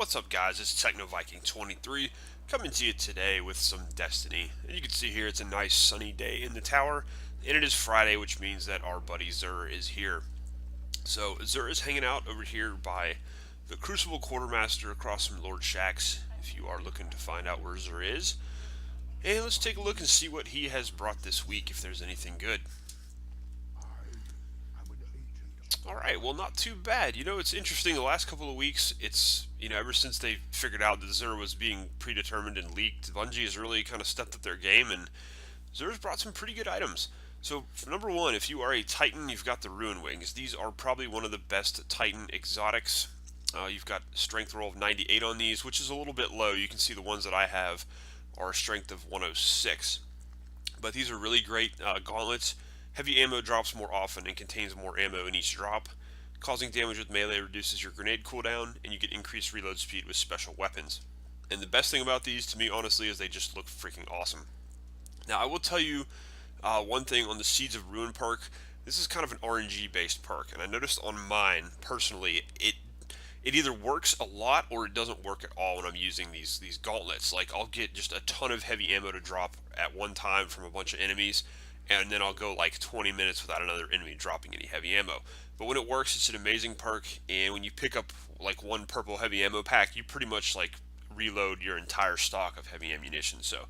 What's up, guys? It's Techno Viking 23 coming to you today with some Destiny. And you can see here it's a nice sunny day in the tower, and it is Friday, which means that our buddy Zur is here. So Zur is hanging out over here by the Crucible Quartermaster across from Lord Shaxx, if you are looking to find out where Zur is. And let's take a look and see what he has brought this week, if there's anything good. Alright, well, not too bad. You know, it's interesting, the last couple of weeks, ever since they figured out that Zur was being predetermined and leaked, Bungie has really kind of stepped up their game, and Zur's brought some pretty good items. So, for number one, if you are a Titan, you've got the Ruin Wings. These are probably one of the best Titan exotics. You've got strength roll of 98 on these, which is a little bit low. You can see the ones that I have are a strength of 106. But these are really great gauntlets. Heavy ammo drops more often and contains more ammo in each drop. Causing damage with melee reduces your grenade cooldown, and you get increased reload speed with special weapons. And the best thing about these, to me, honestly, is they just look freaking awesome. Now, I will tell you one thing on the Seeds of Ruin perk. This is kind of an RNG based perk, and I noticed on mine, personally, it either works a lot or it doesn't work at all when I'm using these gauntlets. Like, I'll get just a ton of heavy ammo to drop at one time from a bunch of enemies, and then I'll go like 20 minutes without another enemy dropping any heavy ammo. But when it works, it's an amazing perk, and when you pick up like one purple heavy ammo pack, you pretty much like reload your entire stock of heavy ammunition. So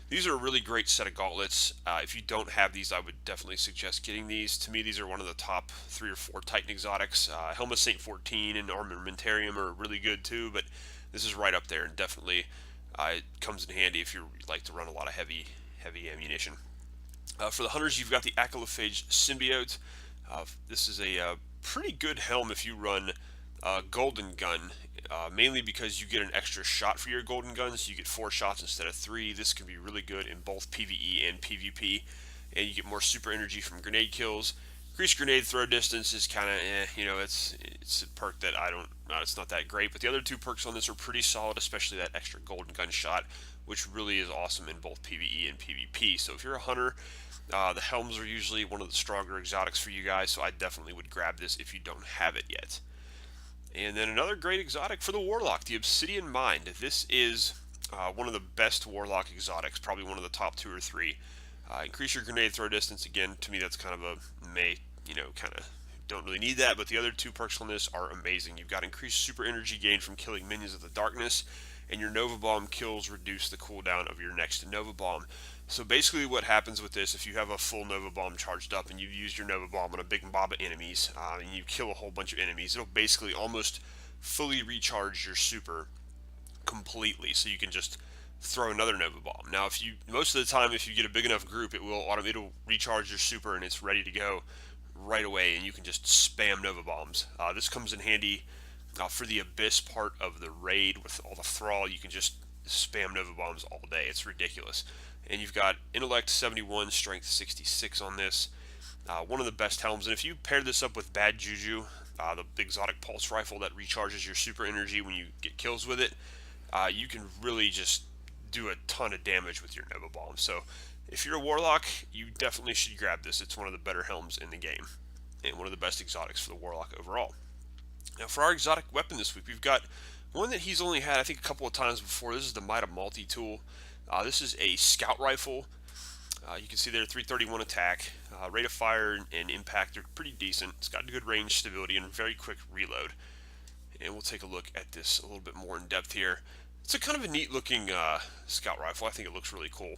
these are a really great set of gauntlets. If you don't have these, I would definitely suggest getting these. To me, these are one of the top 3 or 4 Titan exotics. Helm Saint 14 and Armamentarium are really good too, but this is right up there, and definitely it comes in handy if you like to run a lot of heavy ammunition. For the hunters, you've got the Acolophage Symbiote. This is a pretty good helm if you run Golden Gun, mainly because you get an extra shot for your Golden Gun, so you get 4 shots instead of 3. This can be really good in both PvE and PvP, and you get more super energy from grenade kills. Increased grenade throw distance is kind of, it's a perk that it's not that great, but the other 2 perks on this are pretty solid, especially that extra Golden Gun shot, which really is awesome in both PvE and PvP. So if you're a hunter, the Helms are usually one of the stronger exotics for you guys, so I definitely would grab this if you don't have it yet. And then another great exotic for the Warlock, the Obsidian Mind. This is one of the best Warlock exotics, probably one of the top 2 or 3. Increase your grenade throw distance. Again, to me that's kind of a kind of don't really need that, but the other 2 perks on this are amazing. You've got increased super energy gain from killing minions of the darkness, and your Nova Bomb kills reduce the cooldown of your next Nova Bomb. So basically what happens with this, if you have a full Nova Bomb charged up and you've used your Nova Bomb on a big mob of enemies, and you kill a whole bunch of enemies, it'll basically almost fully recharge your super completely, so you can just throw another Nova Bomb. Now, most of the time, if you get a big enough group, it'll recharge your super and it's ready to go right away, and you can just spam Nova Bombs. This comes in handy for the Abyss part of the raid with all the Thrall. You can just spam Nova Bombs all day. It's ridiculous. And you've got Intellect 71, Strength 66 on this. One of the best helms. And if you pair this up with Bad Juju, the exotic pulse rifle that recharges your super energy when you get kills with it, you can really just do a ton of damage with your Nova Bomb. So if you're a Warlock, you definitely should grab this. It's one of the better helms in the game, and one of the best exotics for the Warlock overall. Now for our exotic weapon this week, we've got one that he's only had, I think, a couple of times before. This is the Might of Multi-Tool. This is a scout rifle. You can see there, 331 attack. Rate of fire and impact are pretty decent. It's got good range stability and very quick reload. And we'll take a look at this a little bit more in depth here. It's a kind of a neat looking scout rifle. I think it looks really cool.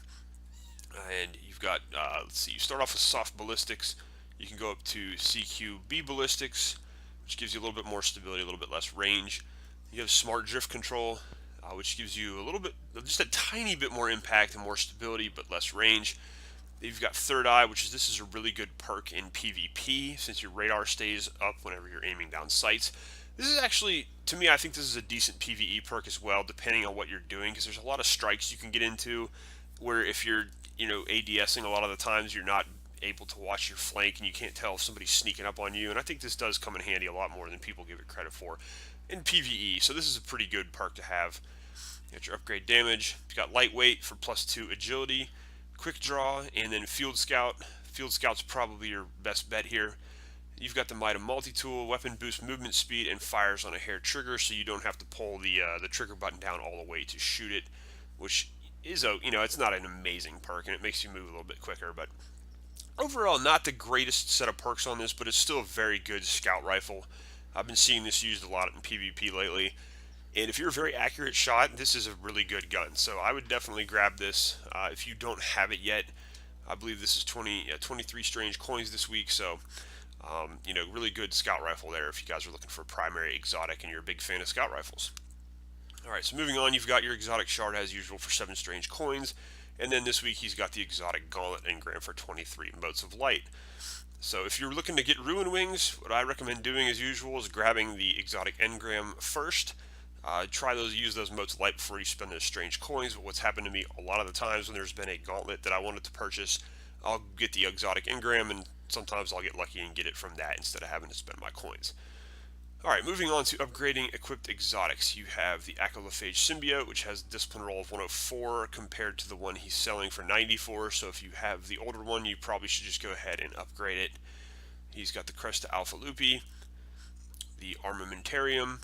And you've got, let's see, you start off with soft ballistics. You can go up to CQB ballistics, which gives you a little bit more stability, a little bit less range. You have smart drift control, which gives you a little bit, just a tiny bit more impact and more stability, but less range. You've got Third Eye, this is a really good perk in PvP, since your radar stays up whenever you're aiming down sights. This is actually, to me, I think this is a decent PvE perk as well, depending on what you're doing, because there's a lot of strikes you can get into, where if you're, ADSing a lot of the times, you're not able to watch your flank, and you can't tell if somebody's sneaking up on you, and I think this does come in handy a lot more than people give it credit for in PvE, so this is a pretty good perk to have. You got your upgrade damage. You've got lightweight for +2 agility, quick draw, and then field scout. Field scout's probably your best bet here. You've got the Might multi-tool, weapon boosts movement speed, and fires on a hair trigger, so you don't have to pull the trigger button down all the way to shoot it, which is it's not an amazing perk, and it makes you move a little bit quicker, but overall, not the greatest set of perks on this, but it's still a very good scout rifle. I've been seeing this used a lot in PvP lately, and if you're a very accurate shot, this is a really good gun. So I would definitely grab this if you don't have it yet. I believe this is 23 strange coins this week, so really good scout rifle there if you guys are looking for a primary exotic and you're a big fan of scout rifles. Alright, so moving on, you've got your exotic shard as usual for 7 strange coins, and then this week he's got the exotic gauntlet engram for 23 motes of light. So if you're looking to get Ruin Wings, what I recommend doing as usual is grabbing the exotic engram first. Use those motes of light before you spend those strange coins, but what's happened to me a lot of the times when there's been a gauntlet that I wanted to purchase, I'll get the exotic engram, and sometimes I'll get lucky and get it from that instead of having to spend my coins. Alright, moving on to upgrading equipped exotics. You have the Acolophage Symbiote, which has a discipline roll of 104 compared to the one he's selling for 94, so if you have the older one, you probably should just go ahead and upgrade it. He's got the Cresta Alpha Lupi, the Armamentarium,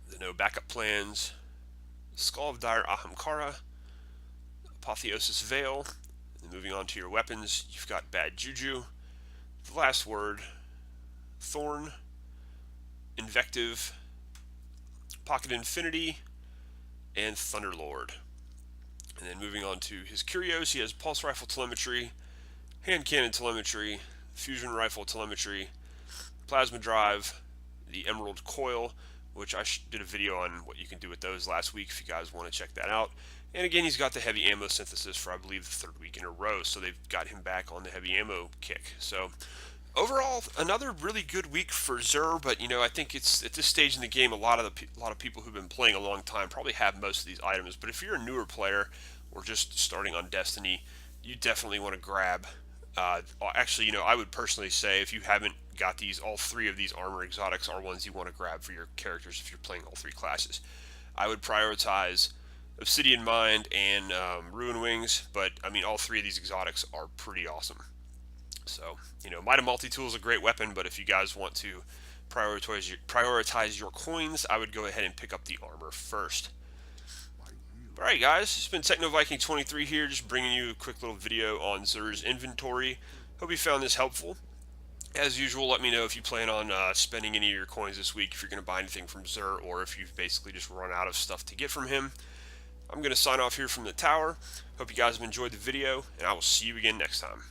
the No Backup Plans, Skull of Dire Ahamkara, Apotheosis Veil, and moving on to your weapons, you've got Bad Juju, the Last Word, Thorn, Invective, Pocket Infinity, and Thunderlord. And then moving on to his curios, he has Pulse Rifle Telemetry, Hand Cannon Telemetry, Fusion Rifle Telemetry, Plasma Drive, the Emerald Coil, which I did a video on what you can do with those last week if you guys want to check that out. And again, he's got the heavy ammo synthesis for, I believe, the 3rd week in a row, so they've got him back on the heavy ammo kick. So overall, another really good week for Xur, but I think it's at this stage in the game, a lot of people who've been playing a long time probably have most of these items. But if you're a newer player or just starting on Destiny, you definitely want to grab. I would personally say if you haven't got these, all 3 of these armor exotics are ones you want to grab for your characters if you're playing all 3 classes. I would prioritize Obsidian Mind and Ruin Wings, but I mean all 3 of these exotics are pretty awesome. So, Might multi-tool is a great weapon, but if you guys want to prioritize your coins, I would go ahead and pick up the armor first. Alright guys, it's been TechnoViking23 here, just bringing you a quick little video on Xur's inventory. Hope you found this helpful. As usual, let me know if you plan on spending any of your coins this week, if you're going to buy anything from Xur, or if you've basically just run out of stuff to get from him. I'm going to sign off here from the tower. Hope you guys have enjoyed the video, and I will see you again next time.